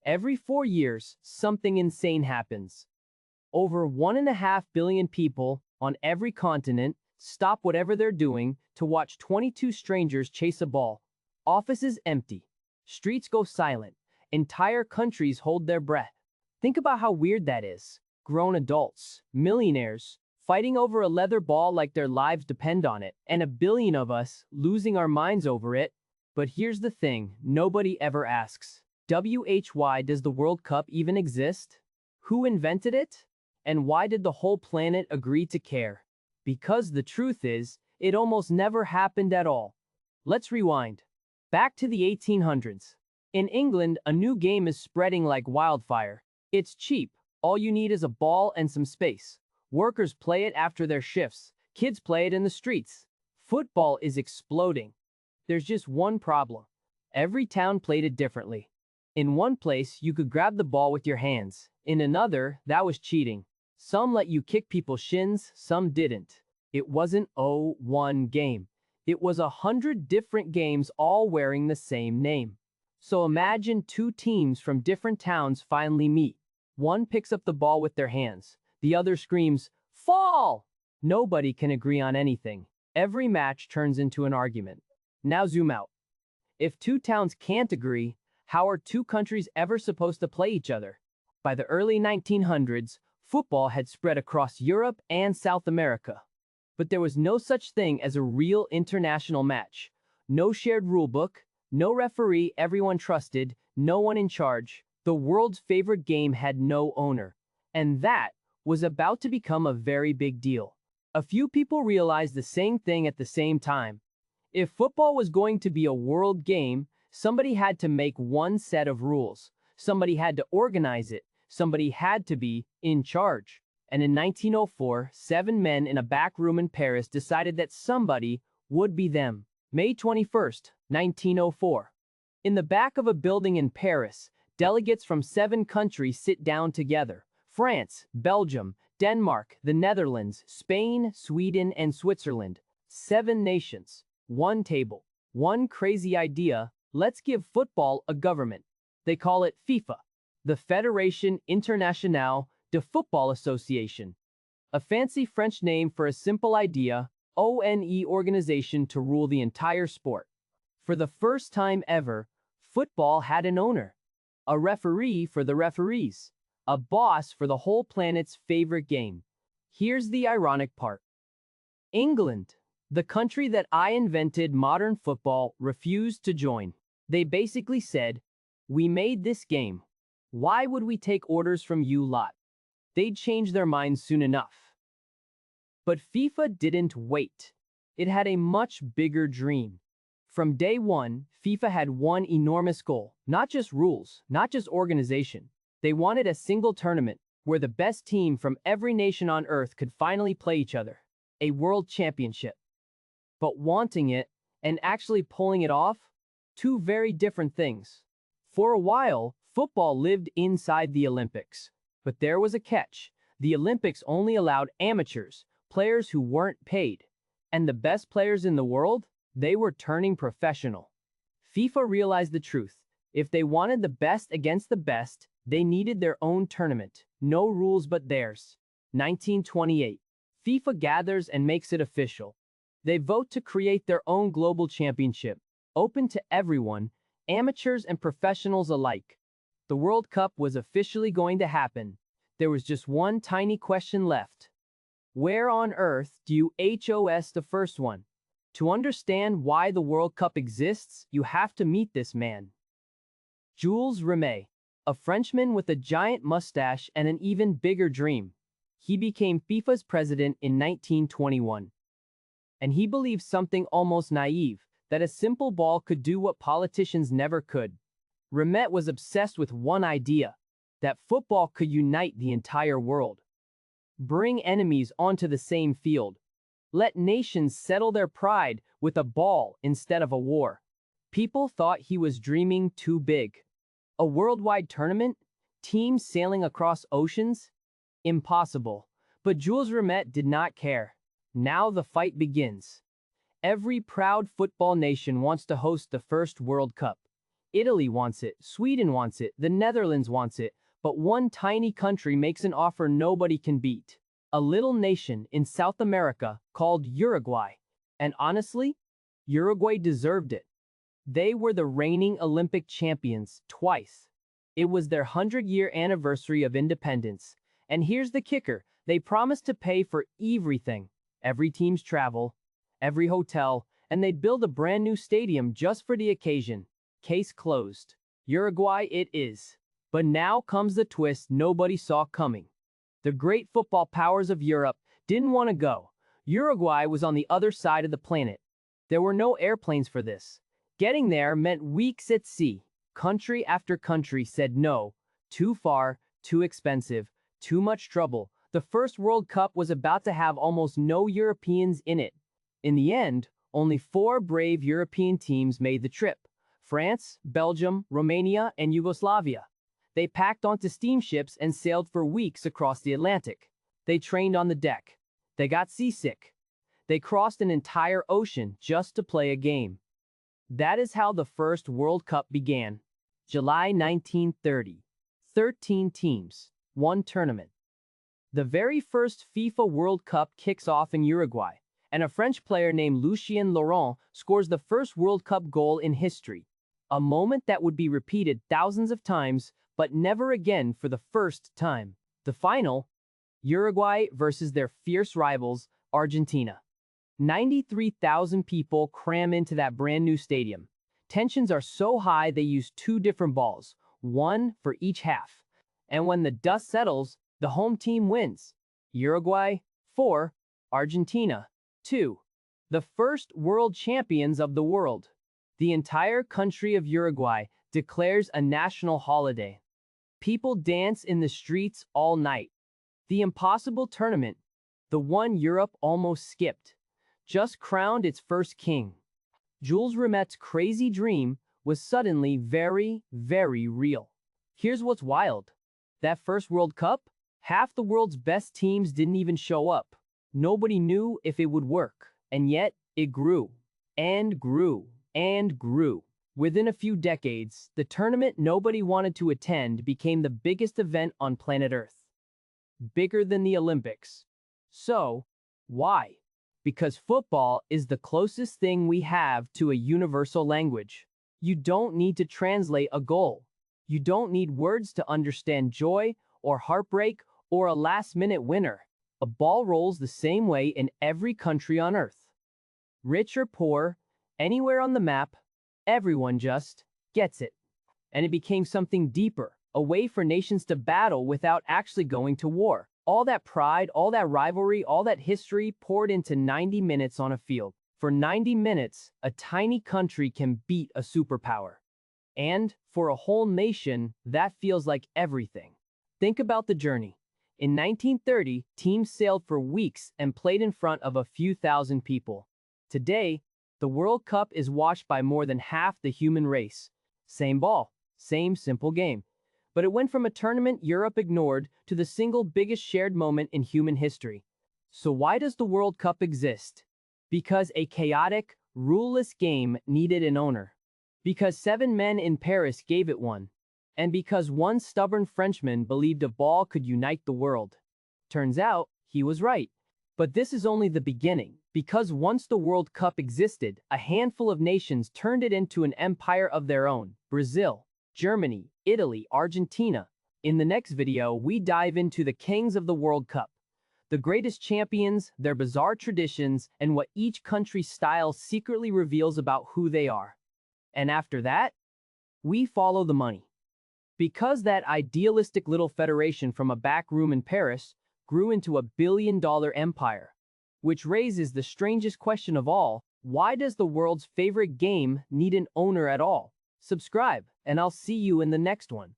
Every 4 years, something insane happens. Over 1.5 billion people on every continent stop whatever they're doing to watch 22 strangers chase a ball. Offices empty. Streets go silent. Entire countries hold their breath. Think about how weird that is. Grown adults, millionaires, fighting over a leather ball like their lives depend on it, and a billion of us losing our minds over it. But here's the thing nobody ever asks. Why does the World Cup even exist? Who invented it? And why did the whole planet agree to care? Because the truth is, it almost never happened at all. Let's rewind. Back to the 1800s. In England, a new game is spreading like wildfire. It's cheap. All you need is a ball and some space. Workers play it after their shifts. Kids play it in the streets. Football is exploding. There's just one problem. Every town played it differently. In one place, you could grab the ball with your hands. In another, that was cheating. Some let you kick people's shins, some didn't. It wasn't one game. It was 100 different games all wearing the same name. So imagine two teams from different towns finally meet. One picks up the ball with their hands. The other screams, "Fall!" Nobody can agree on anything. Every match turns into an argument. Now zoom out. If two towns can't agree, how are two countries ever supposed to play each other? By the early 1900s, football had spread across Europe and South America. But there was no such thing as a real international match. No shared rulebook, no referee everyone trusted, no one in charge. The world's favorite game had no owner. And that was about to become a very big deal. A few people realized the same thing at the same time. If football was going to be a world game, somebody had to make one set of rules. Somebody had to organize it. Somebody had to be in charge. And in 1904, 7 men in a back room in Paris decided that somebody would be them. May 21st, 1904. In the back of a building in Paris, delegates from 7 countries sit down together. France, Belgium, Denmark, the Netherlands, Spain, Sweden, and Switzerland. 7 nations. 1 table. One crazy idea. Let's give football a government. They call it FIFA, the Fédération Internationale de Football Association. A fancy French name for a simple idea, organization to rule the entire sport. For the first time ever, football had an owner. A referee for the referees. A boss for the whole planet's favorite game. Here's the ironic part. England, the country that I invented modern football, refused to join. They basically said, "We made this game. Why would we take orders from you lot?" They'd change their minds soon enough. But FIFA didn't wait. It had a much bigger dream. From day one, FIFA had one enormous goal. Not just rules, not just organization. They wanted a single tournament where the best team from every nation on earth could finally play each other. A world championship. But wanting it and actually pulling it off? Two very different things. For a while, football lived inside the Olympics. But there was a catch. The Olympics only allowed amateurs, players who weren't paid. And the best players in the world? They were turning professional. FIFA realized the truth. If they wanted the best against the best, they needed their own tournament. No rules but theirs. 1928. FIFA gathers and makes it official. They vote to create their own global championship. Open to everyone, amateurs and professionals alike. The World Cup was officially going to happen. There was just one tiny question left. Where on earth do you host the first one? To understand why the World Cup exists, you have to meet this man. Jules Rimet, a Frenchman with a giant mustache and an even bigger dream. He became FIFA's president in 1921. And he believed something almost naive, that a simple ball could do what politicians never could. Rimet was obsessed with one idea, that football could unite the entire world. Bring enemies onto the same field. Let nations settle their pride with a ball instead of a war. People thought he was dreaming too big. A worldwide tournament? Teams sailing across oceans? Impossible. But Jules Rimet did not care. Now the fight begins. Every proud football nation wants to host the first World Cup. Italy wants it, Sweden wants it, the Netherlands wants it, but one tiny country makes an offer nobody can beat. A little nation in South America called Uruguay. And honestly, Uruguay deserved it. They were the reigning Olympic champions twice. It was their 100-year anniversary of independence. And here's the kicker, they promised to pay for everything. Every team's travel, every hotel, and they'd build a brand new stadium just for the occasion. Case closed. Uruguay it is. But now comes the twist nobody saw coming. The great football powers of Europe didn't want to go. Uruguay was on the other side of the planet. There were no airplanes for this. Getting there meant weeks at sea. Country after country said no. Too far, too expensive, too much trouble. The first World Cup was about to have almost no Europeans in it. In the end, only 4 brave European teams made the trip: France, Belgium, Romania, and Yugoslavia. They packed onto steamships and sailed for weeks across the Atlantic. They trained on the deck. They got seasick. They crossed an entire ocean just to play a game. That is how the first World Cup began. July 1930. 13 teams, 1 tournament. The very first FIFA World Cup kicks off in Uruguay, and a French player named Lucien Laurent scores the first World Cup goal in history. A moment that would be repeated thousands of times, but never again for the first time. The final, Uruguay versus their fierce rivals, Argentina. 93,000 people cram into that brand new stadium. Tensions are so high they use 2 different balls, 1 for each half. And when the dust settles, the home team wins. Uruguay, 4, Argentina, 2. The first world champions of the world. The entire country of Uruguay declares a national holiday. People dance in the streets all night. The impossible tournament, the one Europe almost skipped, just crowned its first king. Jules Rimet's crazy dream was suddenly very, very real. Here's what's wild. That first World Cup, half the world's best teams didn't even show up. Nobody knew if it would work, and yet it grew, and grew, and grew. Within a few decades, the tournament nobody wanted to attend became the biggest event on planet Earth. Bigger than the Olympics. So, why? Because football is the closest thing we have to a universal language. You don't need to translate a goal. You don't need words to understand joy or heartbreak or a last-minute winner. A ball rolls the same way in every country on Earth. Rich or poor, anywhere on the map, everyone just gets it. And it became something deeper, a way for nations to battle without actually going to war. All that pride, all that rivalry, all that history poured into 90 minutes on a field. For 90 minutes, a tiny country can beat a superpower. And, for a whole nation, that feels like everything. Think about the journey. In 1930, teams sailed for weeks and played in front of a few thousand people. Today, the World Cup is watched by more than half the human race. Same ball, same simple game. But it went from a tournament Europe ignored to the single biggest shared moment in human history. So why does the World Cup exist? Because a chaotic, ruleless game needed an owner. Because 7 men in Paris gave it one. And because one stubborn Frenchman believed a ball could unite the world. Turns out, he was right. But this is only the beginning, because once the World Cup existed, a handful of nations turned it into an empire of their own. Brazil, Germany, Italy, Argentina. In the next video, we dive into the kings of the World Cup. The greatest champions, their bizarre traditions, and what each country's style secretly reveals about who they are. And after that, we follow the money. Because that idealistic little federation from a back room in Paris grew into a billion-dollar empire. Which raises the strangest question of all, why does the world's favorite game need an owner at all? Subscribe, and I'll see you in the next one.